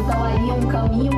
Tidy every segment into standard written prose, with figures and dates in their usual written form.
Então, aí é um caminho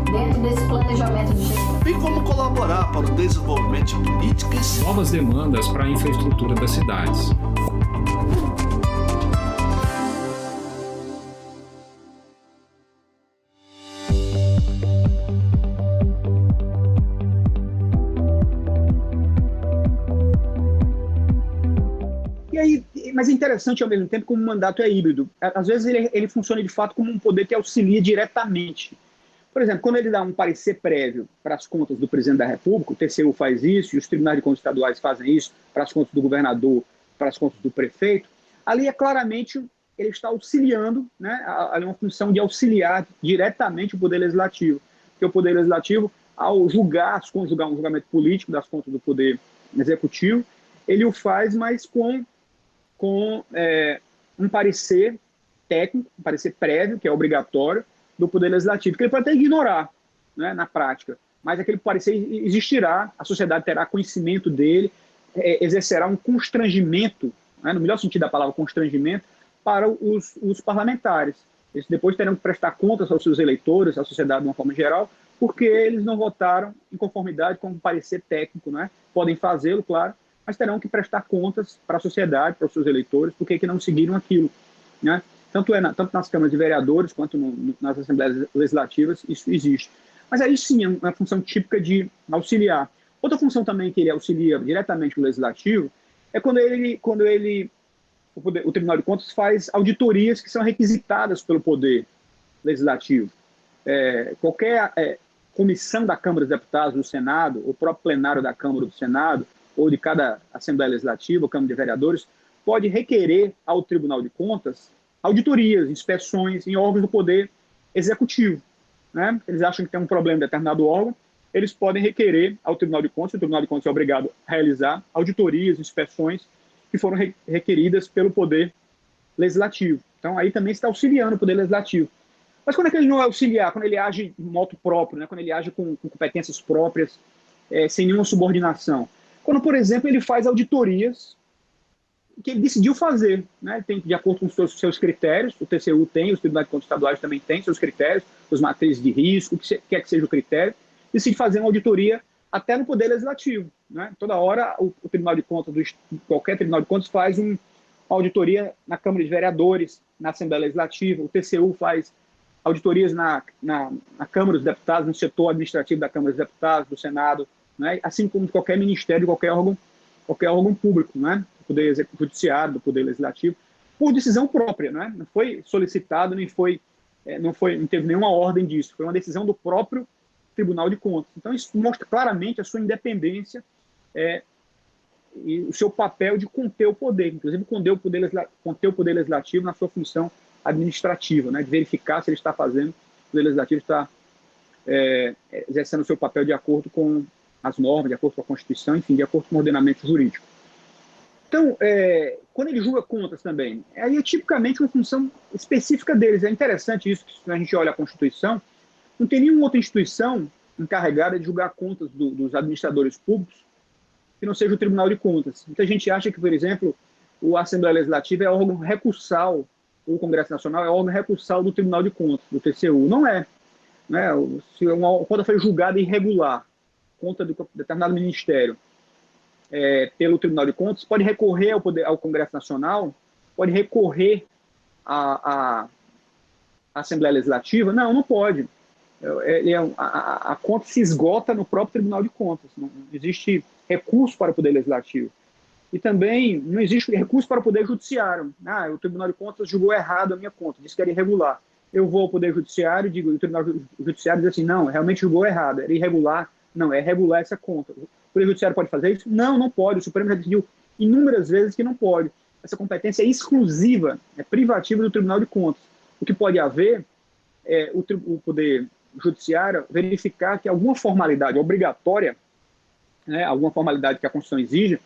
dentro desse planejamento de gestão. Bem como colaborar para o desenvolvimento de políticas. Novas demandas para a infraestrutura das cidades. Mas é interessante ao mesmo tempo como o mandato é híbrido. Às vezes ele funciona de fato como um poder que auxilia diretamente. Por exemplo, quando ele dá um parecer prévio para as contas do presidente da República, o TCU faz isso, e os tribunais de contas estaduais fazem isso para as contas do governador, para as contas do prefeito, ali é claramente ele está auxiliando, né, ali é uma função de auxiliar diretamente o Poder Legislativo. Porque o Poder Legislativo, ao julgar um julgamento político das contas do Poder Executivo, ele o faz, mas com um parecer técnico, um parecer prévio, que é obrigatório, do Poder Legislativo, que ele pode até ignorar, né, na prática, mas aquele parecer existirá, a sociedade terá conhecimento dele, exercerá um constrangimento, né, no melhor sentido da palavra constrangimento, para os parlamentares. Eles depois terão que prestar contas aos seus eleitores, à sociedade de uma forma geral, porque eles não votaram em conformidade com o parecer técnico, né? Podem fazê-lo, claro, mas terão que prestar contas para a sociedade, para os seus eleitores, porque que não seguiram aquilo, né? Tanto nas câmaras de vereadores quanto nas assembleias legislativas, isso existe. Mas aí sim é uma função típica de auxiliar. Outra função também que ele auxilia diretamente o legislativo é quando o Tribunal de Contas faz auditorias que são requisitadas pelo Poder Legislativo. Qualquer comissão da Câmara dos Deputados, do Senado, o próprio plenário da Câmara do Senado, ou de cada Assembleia Legislativa, ou Câmara de Vereadores, pode requerer ao Tribunal de Contas auditorias, inspeções em órgãos do Poder Executivo, né? Eles acham que tem um problema em determinado órgão, eles podem requerer ao Tribunal de Contas, o Tribunal de Contas é obrigado a realizar auditorias, inspeções que foram requeridas pelo Poder Legislativo. Então, aí também está auxiliando o Poder Legislativo. Mas quando é que ele não é auxiliar? Quando ele age de modo próprio, né? Quando ele age com competências próprias, sem nenhuma subordinação. Quando, por exemplo, ele faz auditorias que ele decidiu fazer, né? Tem, de acordo com os seus critérios, o TCU tem, os Tribunais de Contas Estaduais também têm seus critérios, as matrizes de risco, o que quer que seja o critério, decide fazer uma auditoria até no Poder Legislativo, né? Toda hora o Tribunal de Contas, qualquer Tribunal de Contas faz uma auditoria na Câmara de Vereadores, na Assembleia Legislativa, o TCU faz auditorias na Câmara dos Deputados, no setor administrativo da Câmara dos Deputados, do Senado, né? Assim como de qualquer ministério, qualquer órgão público, né? Do Poder Judiciário, do Poder Legislativo, por decisão própria, né? Não foi solicitado, não teve nenhuma ordem disso, foi uma decisão do próprio Tribunal de Contas. Então, isso mostra claramente a sua independência e o seu papel de conter o poder, inclusive conter o poder Legislativo na sua função administrativa, né, de verificar se ele está fazendo, o Poder Legislativo está exercendo o seu papel de acordo com as normas, de acordo com a Constituição, enfim, de acordo com o ordenamento jurídico. Então, quando ele julga contas também, aí é tipicamente uma função específica deles. É interessante isso, que se a gente olha a Constituição, não tem nenhuma outra instituição encarregada de julgar contas dos administradores públicos que não seja o Tribunal de Contas. Muita gente acha que, por exemplo, a Assembleia Legislativa é órgão recursal, ou o Congresso Nacional é órgão recursal do Tribunal de Contas, do TCU. Não é. Né? Se uma conta foi julgada irregular, conta de determinado ministério, pelo Tribunal de Contas, pode recorrer ao Congresso Nacional, pode recorrer à Assembleia Legislativa? Não pode. A conta se esgota no próprio Tribunal de Contas. Não existe recurso para o Poder Legislativo. E também não existe recurso para o Poder Judiciário. O Tribunal de Contas julgou errado a minha conta, disse que era irregular. Eu vou ao Poder Judiciário e digo, o Tribunal Judiciário diz assim, não, realmente julgou errado, era irregular. Não, é regular essa conta. O Poder Judiciário pode fazer isso? Não pode. O Supremo já decidiu inúmeras vezes que não pode. Essa competência é exclusiva, é privativa do Tribunal de Contas. O que pode haver é o Poder Judiciário verificar que alguma formalidade obrigatória, né, alguma formalidade que a Constituição exige,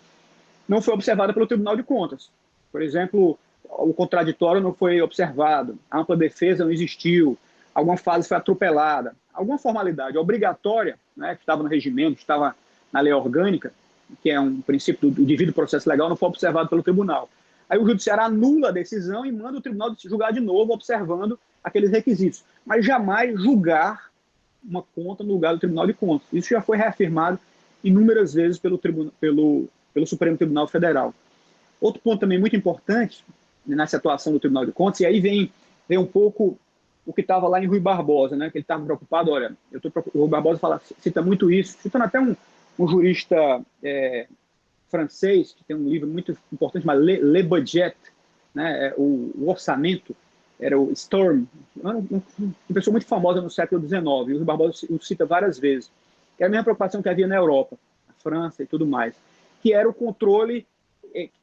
não foi observada pelo Tribunal de Contas. Por exemplo, o contraditório não foi observado, a ampla defesa não existiu, alguma fase foi atropelada, alguma formalidade obrigatória, né, que estava no regimento, que estava na lei orgânica, que é um princípio do devido processo legal, não foi observado pelo tribunal. Aí o judiciário anula a decisão e manda o tribunal julgar de novo, observando aqueles requisitos, mas jamais julgar uma conta no lugar do Tribunal de Contas. Isso já foi reafirmado inúmeras vezes pelo Supremo Tribunal Federal. Outro ponto também muito importante nessa atuação do Tribunal de Contas, e aí vem um pouco o que estava lá em Rui Barbosa, né, que ele estava preocupado, olha, o Rui Barbosa cita muito isso, citando até um jurista francês, que tem um livro muito importante, chamado Le Budget, né, o orçamento, era o Storm, uma pessoa muito famosa no século XIX, e o Rui Barbosa o cita várias vezes, que era a mesma preocupação que havia na Europa, na França e tudo mais, que era o controle,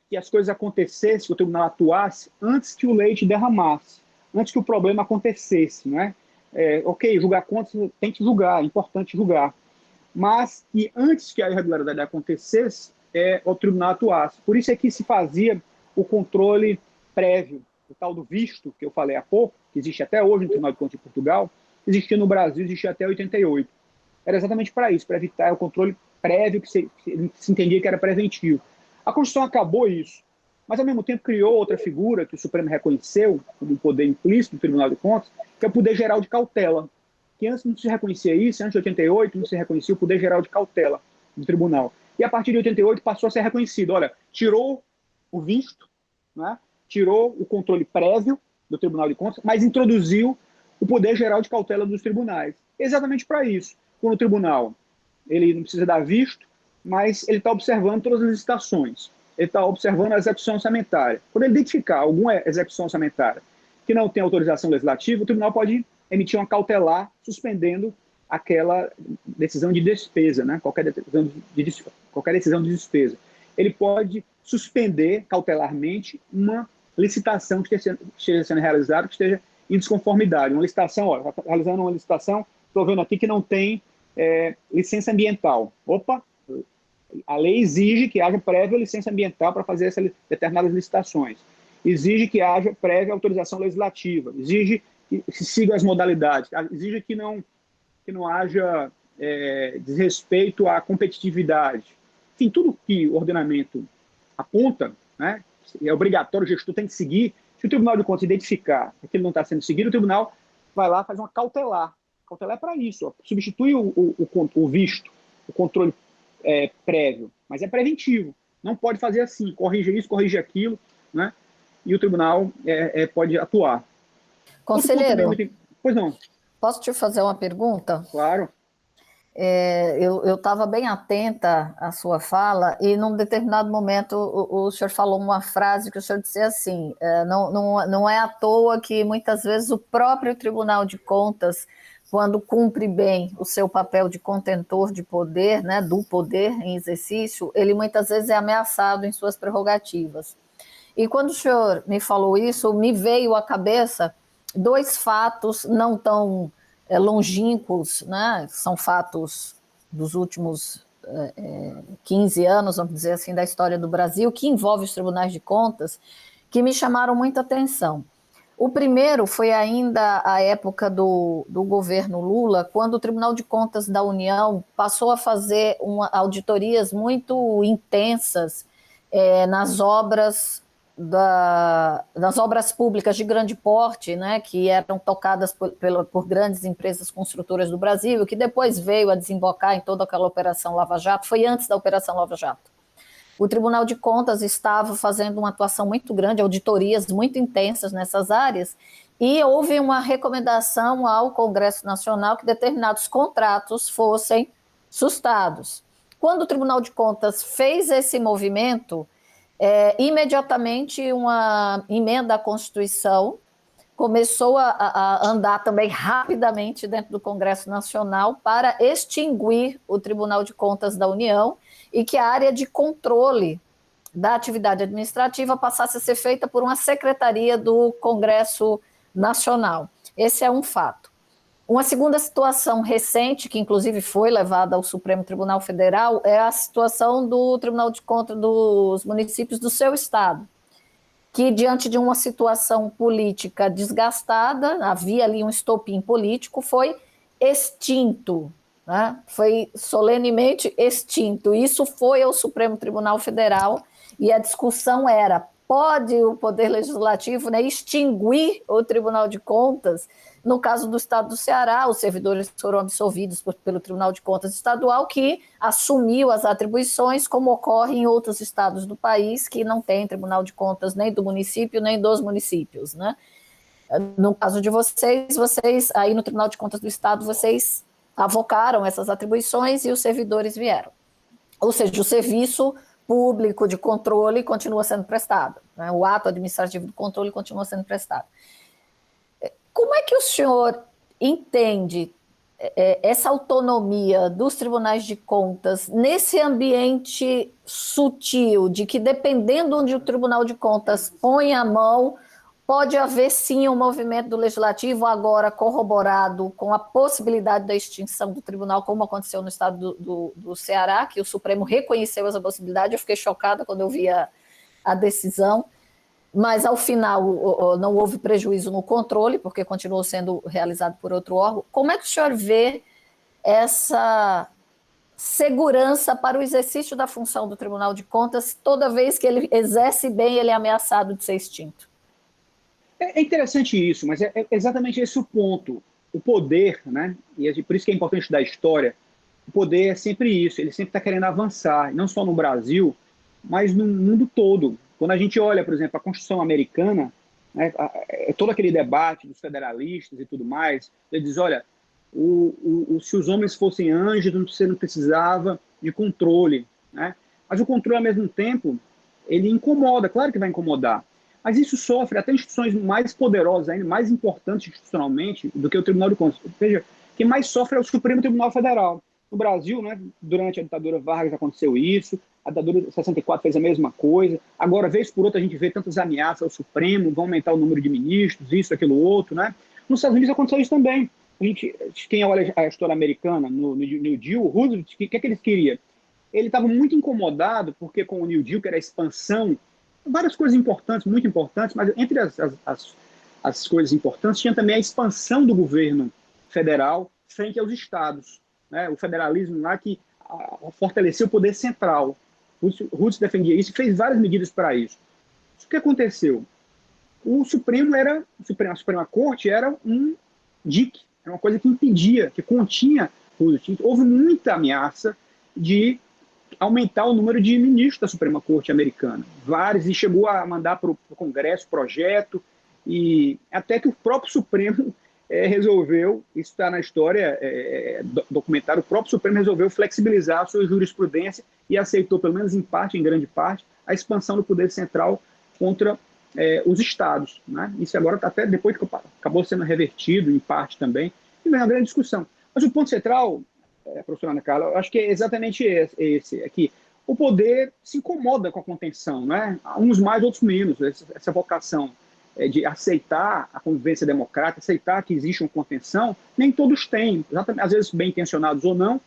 que as coisas acontecessem, que o tribunal atuasse antes que o leite derramasse, antes que o problema acontecesse, né? Ok, julgar contas, tem que julgar, é importante julgar, mas que antes que a irregularidade acontecesse, o tribunal atuasse. Por isso é que se fazia o controle prévio, o tal do visto, que eu falei há pouco, que existe até hoje no Tribunal de Contas de Portugal, existia no Brasil, existia até 88. Era exatamente para isso, para evitar o controle prévio que se entendia que era preventivo. A Constituição acabou isso, mas ao mesmo tempo criou outra figura que o Supremo reconheceu como um poder implícito do Tribunal de Contas, que é o poder geral de cautela, que antes não se reconhecia isso, antes de 88 não se reconhecia o poder geral de cautela do tribunal. E a partir de 88 passou a ser reconhecido, olha, tirou o visto, né? Tirou o controle prévio do Tribunal de Contas, mas introduziu o poder geral de cautela dos tribunais. Exatamente para isso. Quando o tribunal ele não precisa dar visto, mas ele está observando todas as licitações, ele está observando a execução orçamentária. Quando ele identificar alguma execução orçamentária que não tem autorização legislativa, o tribunal pode emitir uma cautelar suspendendo aquela decisão de despesa, né? Qualquer decisão de despesa. Ele pode suspender cautelarmente uma licitação que esteja sendo realizada, que esteja em desconformidade. Uma licitação, olha, está realizando uma licitação, estou vendo aqui que não tem licença ambiental. Opa, a lei exige que haja prévia licença ambiental para fazer essas determinadas licitações. Exige que haja prévia autorização legislativa. Exige que se sigam as modalidades. Exige que não haja desrespeito à competitividade. Enfim, tudo que o ordenamento aponta, né, é obrigatório, o gestor tem que seguir. Se o Tribunal de Contas identificar que ele não está sendo seguido, o tribunal vai lá, faz uma cautelar. Cautelar é para isso, ó, substitui o visto, o controle prévio, mas é preventivo. Não pode fazer assim, corrige isso, corrige aquilo, né? E o tribunal pode atuar. Conselheiro, Pois não. posso te fazer uma pergunta? Claro. Eu estava bem atenta à sua fala e num determinado momento o senhor falou uma frase que o senhor disse assim, não é à toa que muitas vezes o próprio Tribunal de Contas, quando cumpre bem o seu papel de contentor de poder, né, do poder em exercício, ele muitas vezes é ameaçado em suas prerrogativas. E quando o senhor me falou isso, me veio à cabeça dois fatos não tão longínquos, né? São fatos dos últimos 15 anos, vamos dizer assim, da história do Brasil, que envolvem os tribunais de contas, que me chamaram muita atenção. O primeiro foi ainda a época do governo Lula, quando o Tribunal de Contas da União passou a fazer auditorias muito intensas nas obras públicas de grande porte, né, que eram tocadas por grandes empresas construtoras do Brasil, que depois veio a desembocar em toda aquela Operação Lava Jato, foi antes da Operação Lava Jato. O Tribunal de Contas estava fazendo uma atuação muito grande, auditorias muito intensas nessas áreas, e houve uma recomendação ao Congresso Nacional que determinados contratos fossem sustados. Quando o Tribunal de Contas fez esse movimento, imediatamente uma emenda à Constituição começou a andar também rapidamente dentro do Congresso Nacional para extinguir o Tribunal de Contas da União e que a área de controle da atividade administrativa passasse a ser feita por uma secretaria do Congresso Nacional. Esse é um fato. Uma segunda situação recente, que inclusive foi levada ao Supremo Tribunal Federal, é a situação do Tribunal de Contas dos municípios do seu estado, que diante de uma situação política desgastada, havia ali um estopim político, foi extinto, né? Foi solenemente extinto. Isso foi ao Supremo Tribunal Federal e a discussão era pode o Poder Legislativo, né, extinguir o Tribunal de Contas. No caso do Estado do Ceará, os servidores foram absolvidos pelo Tribunal de Contas Estadual, que assumiu as atribuições, como ocorre em outros estados do país, que não tem Tribunal de Contas nem do município, nem dos municípios, né? No caso de vocês, aí no Tribunal de Contas do Estado, vocês avocaram essas atribuições e os servidores vieram. Ou seja, o serviço público de controle continua sendo prestado, né? O ato administrativo do controle continua sendo prestado. Como é que o senhor entende essa autonomia dos tribunais de contas nesse ambiente sutil de que, dependendo onde o Tribunal de Contas põe a mão, pode haver sim um movimento do Legislativo, agora corroborado com a possibilidade da extinção do tribunal, como aconteceu no estado do Ceará, que o Supremo reconheceu essa possibilidade. Eu fiquei chocada quando eu vi a decisão, mas ao final não houve prejuízo no controle, porque continuou sendo realizado por outro órgão. Como é que o senhor vê essa segurança para o exercício da função do Tribunal de Contas, toda vez que ele exerce bem, ele é ameaçado de ser extinto? É interessante isso, mas é exatamente esse o ponto. O poder, né? E por isso que é importante estudar história, o poder é sempre isso, ele sempre está querendo avançar, não só no Brasil, mas no mundo todo. Quando a gente olha, por exemplo, a Constituição americana, né, todo aquele debate dos federalistas e tudo mais, ele diz, olha, se os homens fossem anjos, você não precisava de controle, né? Mas o controle, ao mesmo tempo, ele incomoda, claro que vai incomodar. Mas isso sofre até instituições mais poderosas, ainda mais importantes institucionalmente do que o Tribunal de Contas. Veja, quem mais sofre é o Supremo Tribunal Federal. No Brasil, né, durante a ditadura Vargas aconteceu isso, a ditadura de 64 fez a mesma coisa. Agora, vez por outra, a gente vê tantas ameaças ao Supremo, vão aumentar o número de ministros, isso, aquilo, outro, né? Nos Estados Unidos aconteceu isso também. Quem olha a história americana, no New Deal, o Roosevelt, o que ele queria? Ele estava muito incomodado, porque com o New Deal, que era a expansão, várias coisas importantes, muito importantes, mas entre as coisas importantes tinha também a expansão do governo federal frente aos estados, né? O federalismo lá que fortaleceu o poder central. Roosevelt defendia isso e fez várias medidas para isso. O que aconteceu? A Suprema Corte era um dique, era uma coisa que impedia, que continha Roosevelt. Houve muita ameaça de aumentar o número de ministros da Suprema Corte americana. Vários, e chegou a mandar para o Congresso projeto, e até que o próprio Supremo resolveu, isso está na história documentário, o próprio Supremo resolveu flexibilizar a sua jurisprudência e aceitou, pelo menos em parte, em grande parte, a expansão do poder central contra os estados, né? Isso agora está até depois que acabou sendo revertido, em parte também, e vem uma grande discussão. Mas o ponto central, professora Ana Carla, eu acho que é exatamente esse, é que o poder se incomoda com a contenção, né? Uns mais, outros menos, essa vocação de aceitar a convivência democrática, aceitar que existe uma contenção, nem todos têm, exatamente, às vezes bem intencionados ou não,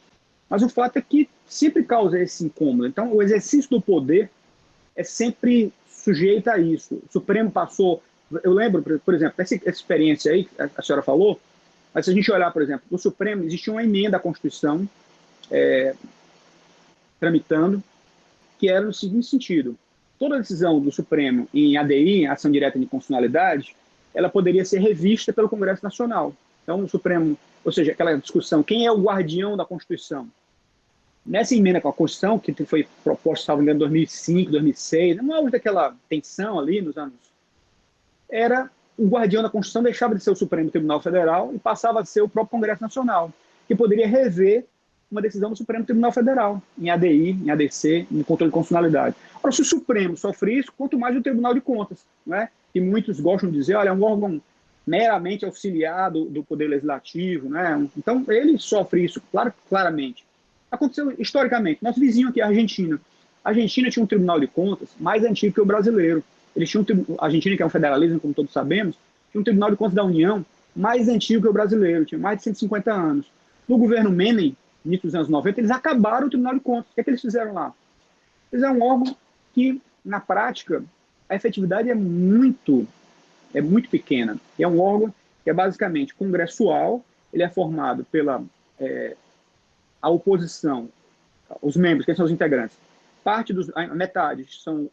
mas o fato é que sempre causa esse incômodo. Então, o exercício do poder é sempre sujeito a isso. O Supremo passou, eu lembro, por exemplo, essa experiência aí que a senhora falou, mas se a gente olhar, por exemplo, no Supremo existia uma emenda à Constituição tramitando, que era no seguinte sentido: toda decisão do Supremo em ADI, ação direta de inconstitucionalidade, ela poderia ser revista pelo Congresso Nacional. Então, o Supremo, ou seja, aquela discussão, quem é o guardião da Constituição? Nessa emenda com a Constituição, que foi proposta, salvo engano, em 2005, 2006, no auge daquela tensão ali nos anos, era o guardião da Constituição deixava de ser o Supremo Tribunal Federal e passava a ser o próprio Congresso Nacional, que poderia rever uma decisão do Supremo Tribunal Federal, em ADI, em ADC, em controle de constitucionalidade. Ora, se o Supremo sofre isso, quanto mais o Tribunal de Contas, né? E muitos gostam de dizer, olha, é um órgão meramente auxiliar do Poder Legislativo, né? Então, ele sofre isso claramente. Aconteceu historicamente. Nosso vizinho aqui, a Argentina. A Argentina tinha um Tribunal de Contas mais antigo que o brasileiro. Eles tinham a Argentina, que é um federalismo, como todos sabemos, tinha um Tribunal de Contas da União mais antigo que o brasileiro, tinha mais de 150 anos. No governo Menem, início dos anos 90, eles acabaram o Tribunal de Contas. O que é que eles fizeram lá? Eles é um órgão que, na prática, a efetividade é muito pequena. É um órgão que é basicamente congressual, ele é formado pela a oposição, os membros, que são os integrantes. A metade são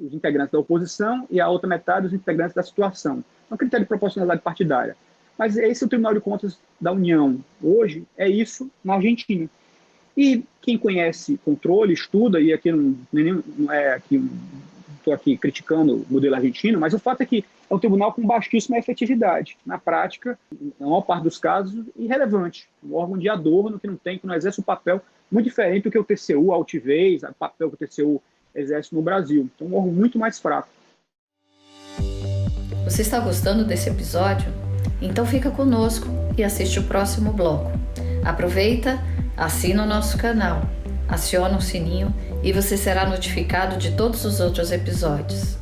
os integrantes da oposição e a outra metade os integrantes da situação. É um critério de proporcionalidade partidária. Mas esse é o Tribunal de Contas da União. Hoje é isso na Argentina. E quem conhece controle, estuda, e aqui não é que estou aqui criticando o modelo argentino, mas o fato é que é um tribunal com baixíssima efetividade. Na prática, na maior parte dos casos, irrelevante. Um órgão de adorno que não exerce um papel muito diferente do que o TCU, a altivez, o papel que o TCU exerce no Brasil. Então, um órgão muito mais fraco. Você está gostando desse episódio? Então fica conosco e assiste o próximo bloco. Aproveita, assina o nosso canal, aciona o sininho e você será notificado de todos os outros episódios.